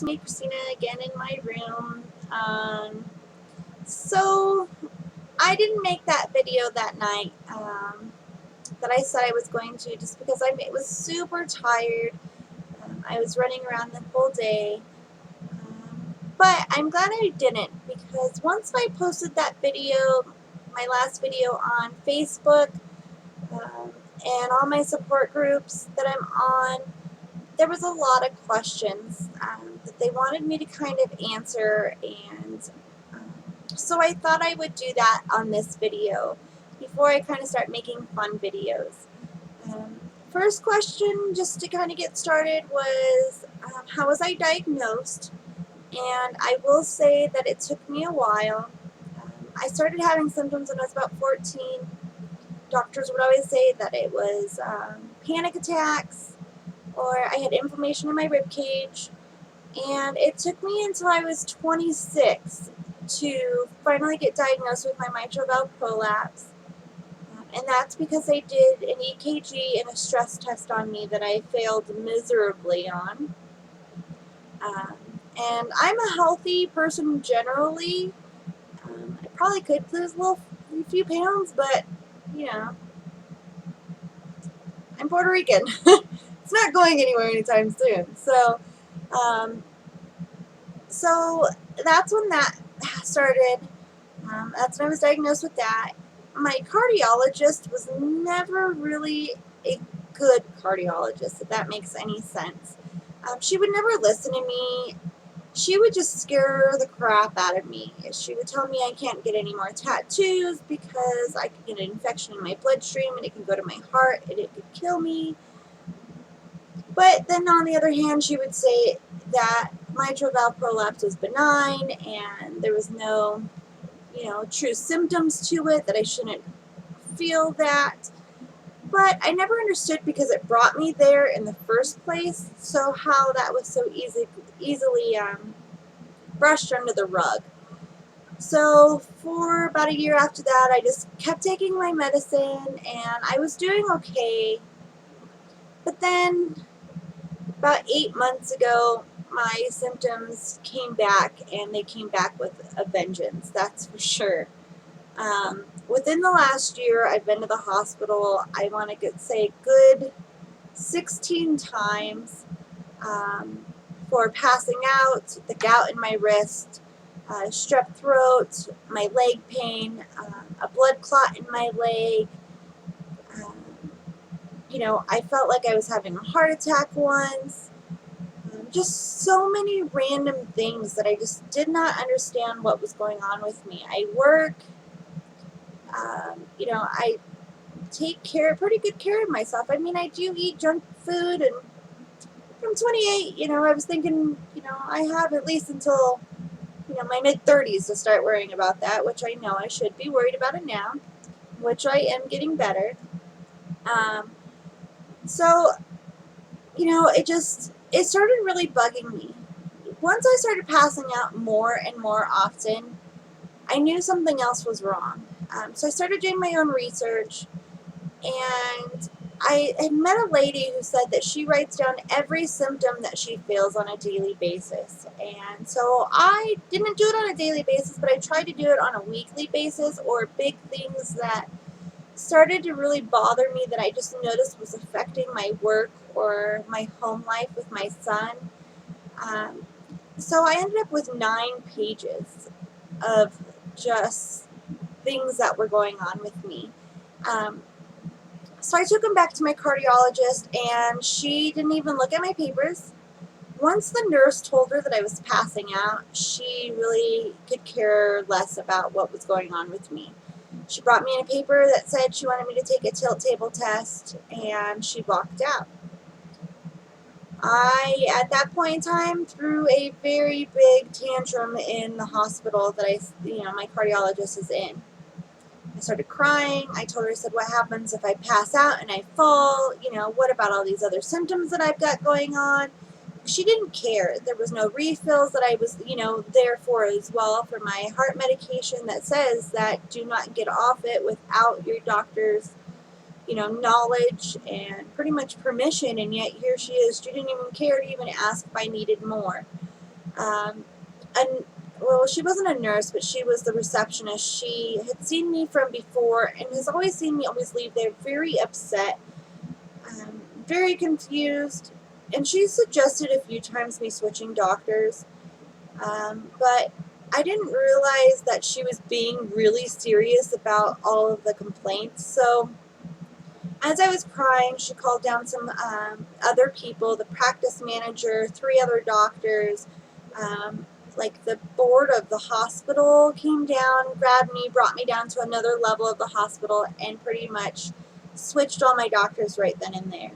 it's me, Christina, again in my room. So I didn't make that video that night that I said I was going to, just because I was super tired. I was running around the whole day. But I'm glad I didn't, because once I posted that video, my last video on Facebook, and all my support groups that I'm on, there was a lot of questions that they wanted me to kind of answer, and so I thought I would do that on this video before I kind of start making fun videos. First question, just to kind of get started, was how was I diagnosed? And I will say that it took me a while. I started having symptoms when I was about 14. Doctors would always say that it was panic attacks, or I had inflammation in my rib cage, and it took me until I was 26 to finally get diagnosed with my mitral valve prolapse, and that's because I did an EKG and a stress test on me that I failed miserably on. And I'm a healthy person generally. I probably could lose a few pounds, but you know, I'm Puerto Rican. It's not going anywhere anytime soon. So that's when that started. That's when I was diagnosed with that. My cardiologist was never really a good cardiologist, if that makes any sense. She would never listen to me. She would just scare the crap out of me. She would tell me I can't get any more tattoos because I could get an infection in my bloodstream and it can go to my heart and it could kill me. But then on the other hand, she would say that mitral valve prolapse was benign and there was no, true symptoms to it, that I shouldn't feel that. But I never understood, because it brought me there in the first place, so how that was so easily brushed under the rug. So for about a year after that, I just kept taking my medicine, and I was doing okay. But then about 8 months ago, my symptoms came back, and they came back with a vengeance, that's for sure. Within the last year, I've been to the hospital, I want to say good 16 times, for passing out, the gout in my wrist, strep throat, my leg pain, a blood clot in my leg. I felt like I was having a heart attack once. Just so many random things that I just did not understand what was going on with me. I work. I take pretty good care of myself. I mean, I do eat junk food, and I'm 28, I was thinking, I have at least until, my mid-30s to start worrying about that, which I know I should be worried about it now, which I am getting better. So, it started really bugging me. Once I started passing out more and more often, I knew something else was wrong. So I started doing my own research, and I had met a lady who said that she writes down every symptom that she feels on a daily basis. And so I didn't do it on a daily basis, but I tried to do it on a weekly basis, or big things that started to really bother me that I just noticed was affecting my work or my home life with my son. So I ended up with 9 pages of just things that were going on with me. So I took him back to my cardiologist, and she didn't even look at my papers. Once the nurse told her that I was passing out, she really could care less about what was going on with me. She brought me in a paper that said she wanted me to take a tilt table test, and she walked out. I, at that point in time, threw a very big tantrum in the hospital that my cardiologist is in. I started crying. I told her, I said, what happens if I pass out and I fall? What about all these other symptoms that I've got going on? She didn't care. There was no refills that I was, there for as well, for my heart medication that says that do not get off it without your doctor's, knowledge and pretty much permission, and yet here she is. She didn't even care to even ask if I needed more. And well, she wasn't a nurse, but she was the receptionist. She had seen me from before and has always seen me always leave there very upset, very confused, and she suggested a few times me switching doctors, but I didn't realize that she was being really serious about all of the complaints. So as I was crying, she called down some other people, the practice manager, 3 other doctors, like the board of the hospital came down, grabbed me, brought me down to another level of the hospital, and pretty much switched all my doctors right then and there.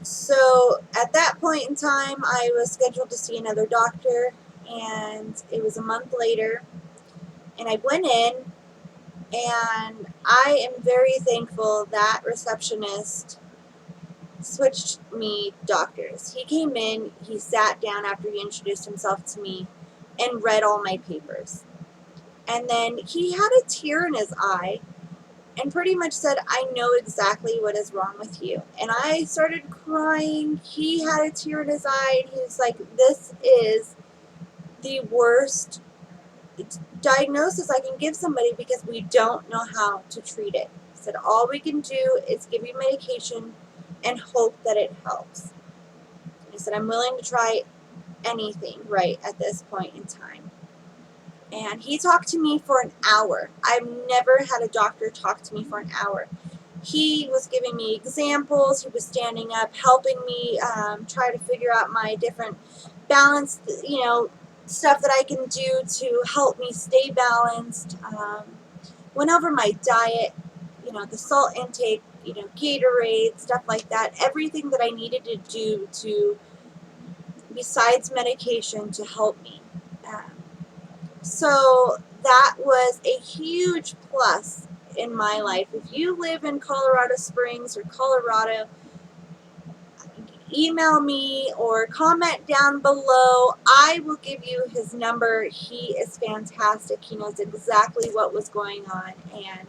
So at that point in time, I was scheduled to see another doctor, and it was a month later, and I went in, and I am very thankful that receptionist switched me doctors. He came in, he sat down after he introduced himself to me, and read all my papers. And then he had a tear in his eye, and pretty much said, I know exactly what is wrong with you. And I started crying. He had a tear in his eye, and he was like, this is the worst diagnosis I can give somebody because we don't know how to treat it. He said, all we can do is give you medication and hope that it helps. He said, I'm willing to try anything right at this point in time. And he talked to me for an hour. I've never had a doctor talk to me for an hour. He was giving me examples. He was standing up, helping me try to figure out my different balance, stuff that I can do to help me stay balanced. Went over my diet, the salt intake, Gatorade, stuff like that. Everything that I needed to do besides medication to help me. So that was a huge plus in my life. If you live in Colorado Springs or Colorado, email me or comment down below. I will give you his number. He is fantastic. He knows exactly what was going on, and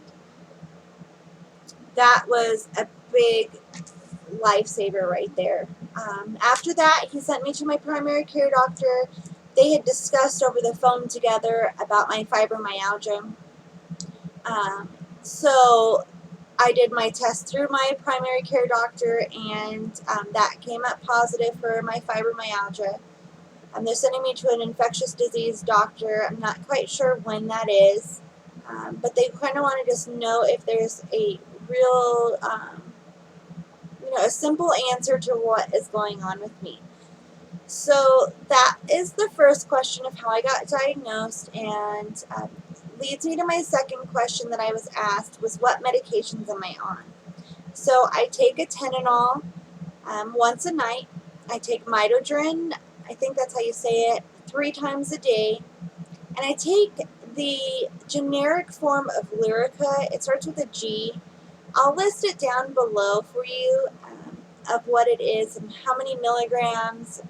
that was a big lifesaver right there. After that, he sent me to my primary care doctor. They had discussed over the phone together about my fibromyalgia. So I did my test through my primary care doctor, and that came up positive for my fibromyalgia. They're sending me to an infectious disease doctor. I'm not quite sure when that is, but they kind of want to just know if there's a real, a simple answer to what is going on with me. So that is the first question of how I got diagnosed, and leads me to my second question that I was asked was, what medications am I on? So I take Antenol once a night. I take Midodrine, I think that's how you say it, 3 times a day. And I take the generic form of Lyrica. It starts with a G. I'll list it down below for you of what it is and how many milligrams.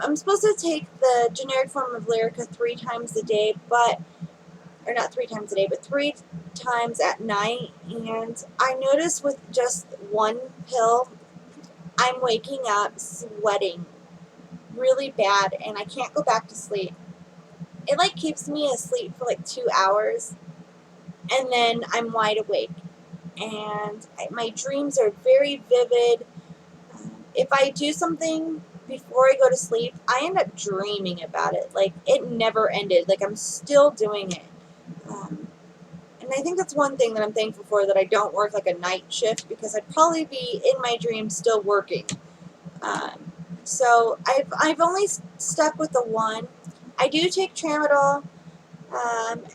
I'm supposed to take the generic form of Lyrica 3 times a day, or not 3 times a day, but 3 times at night. And I notice with just one pill, I'm waking up sweating really bad, and I can't go back to sleep. It keeps me asleep for 2 hours, and then I'm wide awake. And my dreams are very vivid. If I do something before I go to sleep, I end up dreaming about it. It never ended. I'm still doing it. And I think that's one thing that I'm thankful for, that I don't work a night shift, because I'd probably be in my dreams still working. So I've only stuck with the one. I do take Tramodol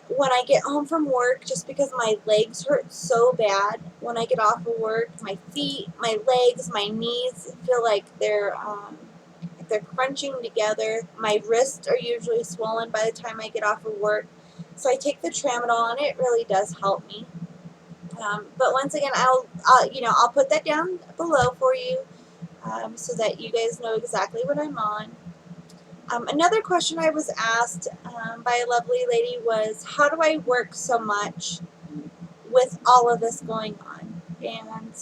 when I get home from work, just because my legs hurt so bad when I get off of work. My feet, my legs, my knees feel like they're crunching together. My wrists are usually swollen by the time I get off of work. So I take the Tramodol, and it really does help me. But once again, I'll put that down below for you, so that you guys know exactly what I'm on. Another question I was asked by a lovely lady was, how do I work so much with all of this going on? And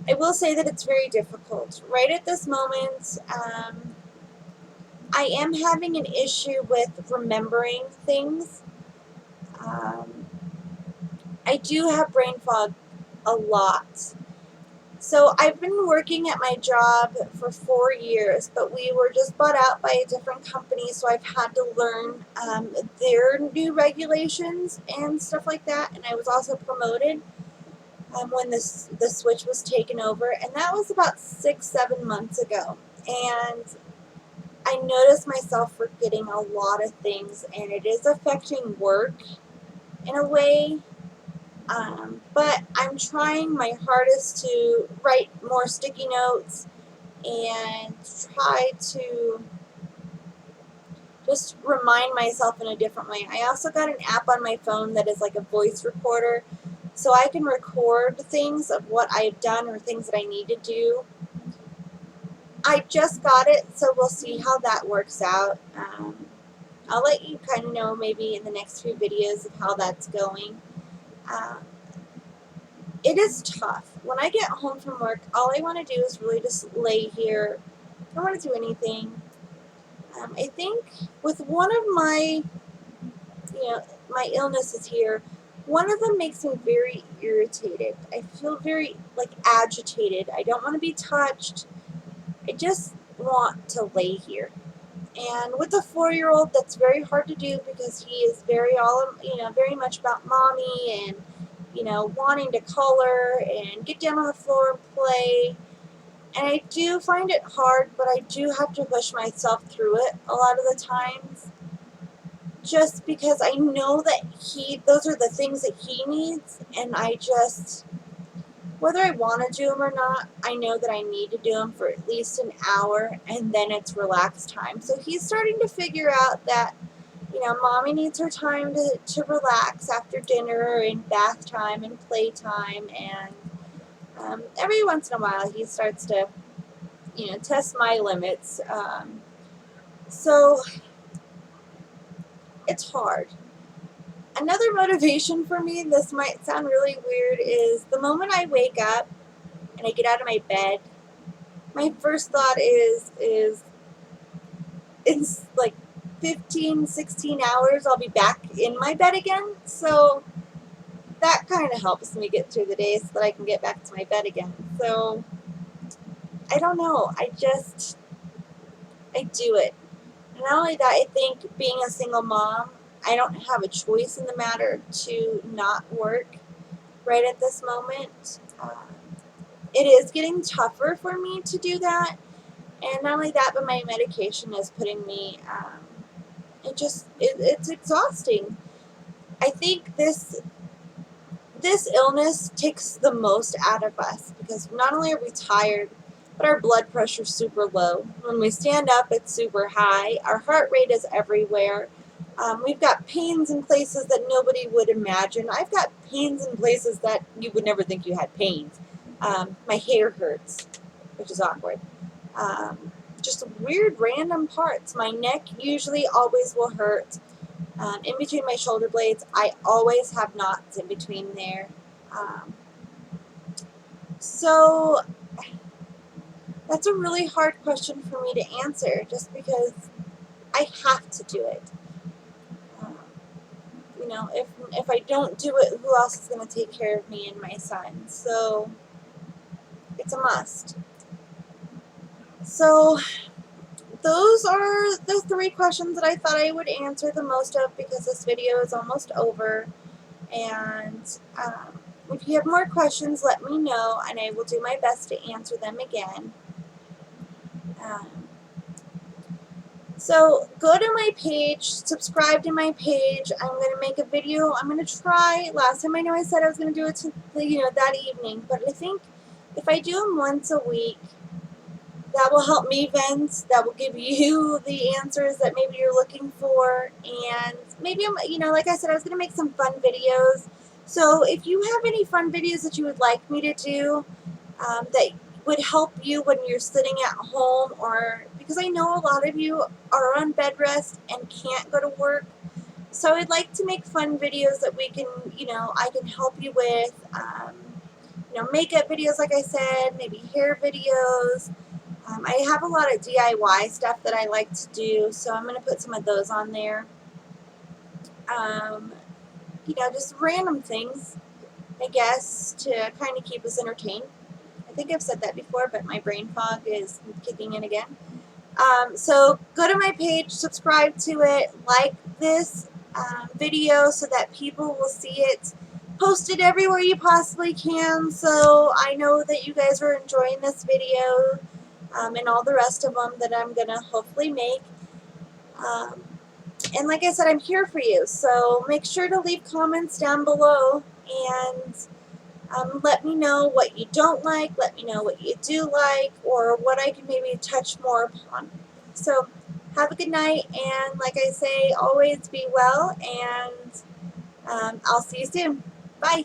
I will say that it's very difficult. Right at this moment, I am having an issue with remembering things. I do have brain fog a lot. So I've been working at my job for 4 years, but we were just bought out by a different company, so I've had to learn their new regulations and stuff like that. And I was also promoted when the switch was taken over, and that was about 6-7 months ago. And I noticed myself forgetting a lot of things, and it is affecting work in a way. But I'm trying my hardest to write more sticky notes and try to just remind myself in a different way. I also got an app on my phone that is like a voice recorder, so I can record things of what I've done or things that I need to do. I just got it, so we'll see how that works out. I'll let you kind of know maybe in the next few videos of how that's going. It is tough. When I get home from work, all I want to do is really just lay here. I don't want to do anything. I think with one of my, my illnesses here, one of them makes me very irritated. I feel very, agitated. I don't want to be touched. I just want to lay here. And with a 4-year-old, that's very hard to do because he is very much about mommy and, wanting to color and get down on the floor and play. And I do find it hard, but I do have to push myself through it a lot of the times. Just because I know that those are the things that he needs, and I just, whether I want to do them or not, I know that I need to do them for at least an hour, and then it's relaxed time. So he's starting to figure out that, mommy needs her time to relax after dinner and bath time and play time, and every once in a while he starts to, test my limits. So it's hard. Another motivation for me, this might sound really weird, is the moment I wake up and I get out of my bed, my first thought is it's like 15, 16 hours I'll be back in my bed again. So that kind of helps me get through the day so that I can get back to my bed again. So I don't know. I do it. And not only that, I think being a single mom, I don't have a choice in the matter to not work right at this moment. It is getting tougher for me to do that. And not only that, but my medication is putting me, it's exhausting. I think this illness takes the most out of us because not only are we tired, but our blood pressure is super low. When we stand up, it's super high. Our heart rate is everywhere. We've got pains in places that nobody would imagine. I've got pains in places that you would never think you had pains. My hair hurts, which is awkward. Just weird random parts. My neck usually always will hurt. In between my shoulder blades, I always have knots in between there. So that's a really hard question for me to answer just because I have to do it. If I don't do it, who else is going to take care of me and my son? So it's a must. So those are the 3 questions that I thought I would answer the most of because this video is almost over. And if you have more questions, let me know, and I will do my best to answer them again. So go to my page, subscribe to my page. I'm going to make a video. I'm going to try. Last time I know I said I was going to do it that evening, but I think if I do them once a week, that will help me vent. That will give you the answers that maybe you're looking for. And maybe like I said, I was going to make some fun videos. So if you have any fun videos that you would like me to do that would help you when you're sitting at home, or because I know a lot of you are on bed rest and can't go to work. So I'd like to make fun videos that we can, I can help you with, makeup videos, like I said, maybe hair videos, I have a lot of DIY stuff that I like to do, so I'm going to put some of those on there. You know, just random things, I guess, to kind of keep us entertained. I think I've said that before, but my brain fog is kicking in again. So go to my page, subscribe to it, like this video so that people will see it. Post it everywhere you possibly can so I know that you guys are enjoying this video and all the rest of them that I'm going to hopefully make. And like I said, I'm here for you, so make sure to leave comments down below and let me know what you don't like, let me know what you do like, or what I can maybe touch more upon. So have a good night, and like I say, always be well, and I'll see you soon. Bye.